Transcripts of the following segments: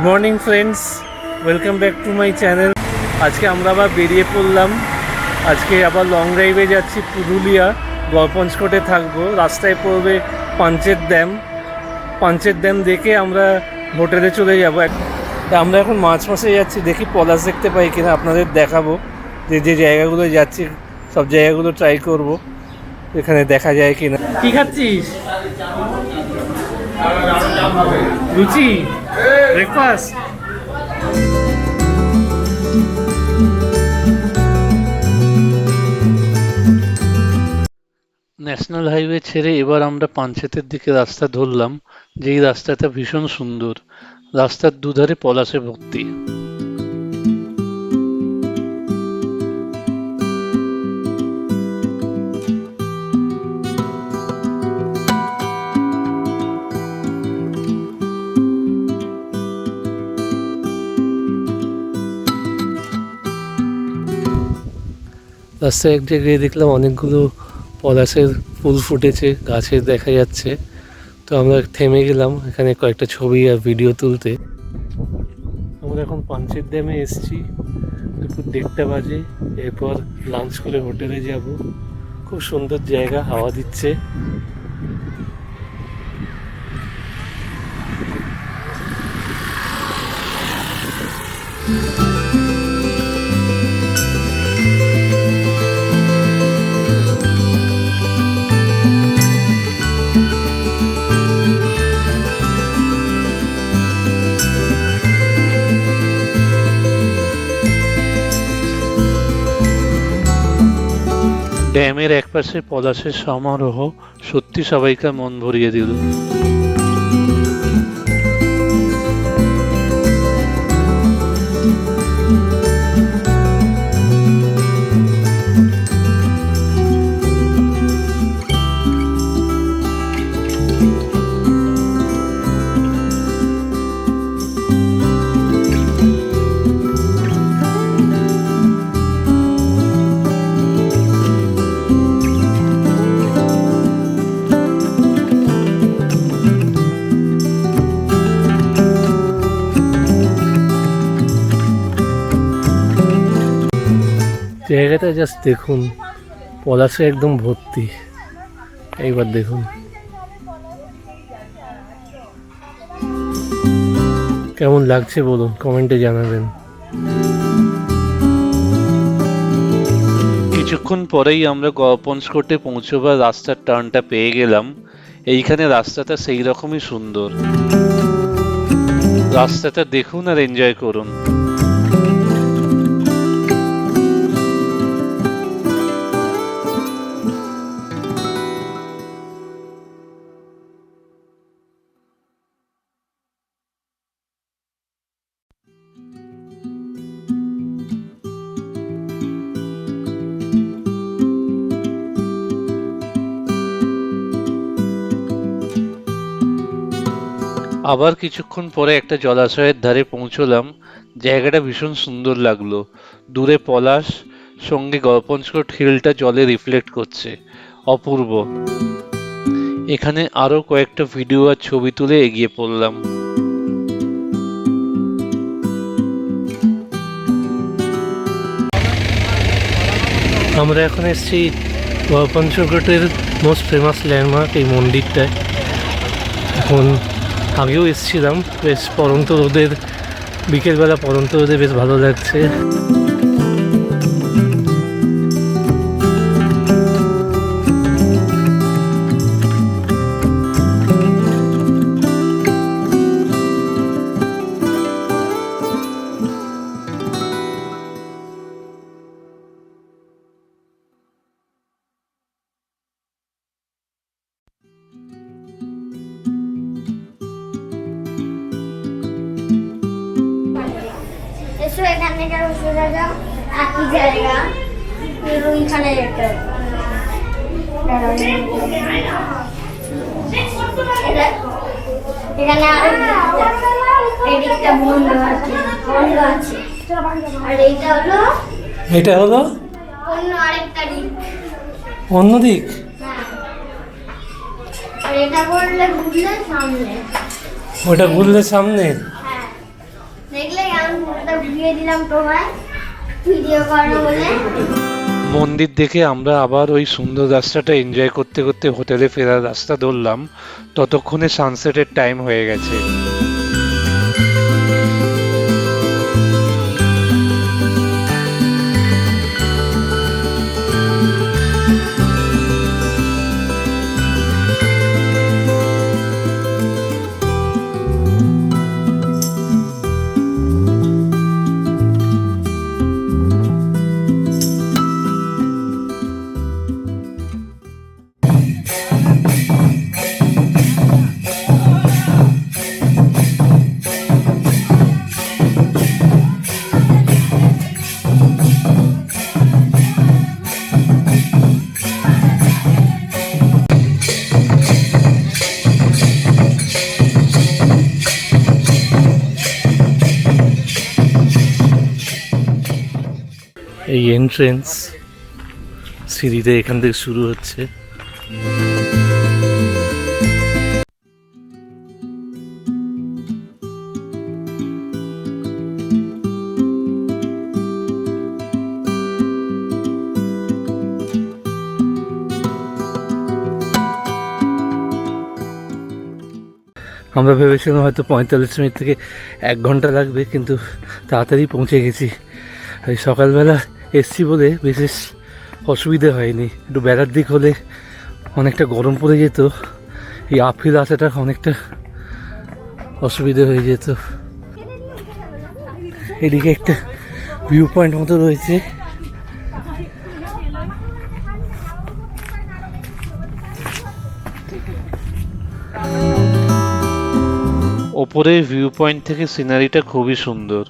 Morning friends, welcome back to my channel. আজকে আমরা আবার বেরিয়ে পড়লাম। আজকে আবার লং ড্রাইভে যাচ্ছি পুরুলিয়া। গড়পঞ্চকোটে থাকবো। রাস্তায় পড়বে পাঞ্চের ড্যাম দেখে আমরা হোটেলে চলে যাবো। আমরা এখন মাঝে যাচ্ছি, দেখি পলাশ দেখতে পাই কিনা, আপনাদের দেখাবো। যে জায়গাগুলো যাচ্ছি সব জায়গাগুলো ট্রাই করব, এখানে দেখা যায় কিনা। কি খাচ্ছিস? লুচি, ব্রেকফাস্ট। ন্যাশনাল হাইওয়ে ছেড়ে এবার আমরা পাঞ্চেতের দিকে রাস্তা ধরলাম। যেই রাস্তাটা ভীষণ সুন্দর, রাস্তার দুধারে পলাশে ভর্তি। রাস্তায় এক জায়গায় দেখলাম অনেকগুলো পলাশের ফুল ফুটেছে, গাছে দেখা যাচ্ছে। তো আমরা থেমে গেলাম এখানে কয়েকটা ছবি আর ভিডিও তুলতে। আমরা এখন পাঞ্চের ড্যামে এসেছি, দুপুর 1:30 বাজে। এরপর লাঞ্চ করে হোটেলে যাব। খুব সুন্দর জায়গা, হাওয়া দিচ্ছে। ড্যামের একপাশে পলাশের সমারোহ সত্যি সবাইকে মন ভরিয়ে দিল। জায়গাটা জাস্ট দেখুন, পলাশে একদম ভর্তি। এইবার দেখুন কেমন লাগছে বলুন, কমেন্টে জানাবেন। কিছুক্ষণ পরেই আমরা গড়পঞ্চকোটে পৌঁছবার রাস্তার টার্নটা পেয়ে গেলাম। এইখানে রাস্তাটা সেই রকমই সুন্দর। রাস্তাটা দেখুন আর এনজয় করুন। আবার কিছুক্ষণ পরে একটা জলাশয়ের ধারে পৌঁছলাম। জায়গাটা ভীষণ সুন্দর লাগলো। দূরে পলাশ, সঙ্গে গড়পঞ্চকোট হিলটা জলে রিফ্লেক্ট করছে, অপূর্ব। এখানে আরো কয়েকটা ভিডিও আর ছবি তুলে এগিয়ে পড়লাম। আমরা এখন এসেছি গড়পঞ্চকোটের মোস্ট ফেমাস ল্যান্ডমার্ক এই মন্দিরটায়। এখন আগেও এসেছিলাম, বেশ পড়ন্ত রোদের, বিকেলবেলা পড়ন্ত রোদে বেশ ভালো লাগছে। একই জায়গা ওইখানে এখানে এদিকটা বন্ধ আছে আর এটা হলো অন্য আরেকটা দিক, অন্য দিক। আর এটা ঘুরলে সামনে, ওটা ঘুরলে সামনে। ফটোটা দিয়ে দিলাম তোমায় ভিডিও করো বলে। মন্দির দেখে আমরা আবার ওই সুন্দর রাস্তাটা এনজয় করতে করতে হোটেলে ফেরার রাস্তা ধরলাম। ততক্ষণে সানসেটের টাইম হয়ে গেছে। এই এন্ট্রেন্স সিঁড়িতে এখান থেকে শুরু হচ্ছে। আমরা ভেবেছিলাম হয়তো 45 মিনিট থেকে 1 ঘন্টা লাগবে, কিন্তু তাড়াতাড়ি পৌঁছে গেছি। এই সকালবেলা এসছি বলে বিশেষ অসুবিধে হয়নি। একটু বেলার দিক হলে অনেকটা গরম পড়ে যেত, এই আপহিল আসাটা অনেকটা অসুবিধে হয়ে যেত। এদিকে একটা ভিউ পয়েন্ট মতো রয়েছে। ওপরের ভিউ পয়েন্ট থেকে সিনারিটা খুবই সুন্দর।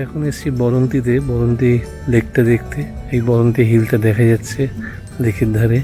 এখন এসেছি বরন্তিতে, বরন্তি লেকটা দেখতে। এই বরন্তি হিলটা দেখা যাচ্ছে লেকের ধারে।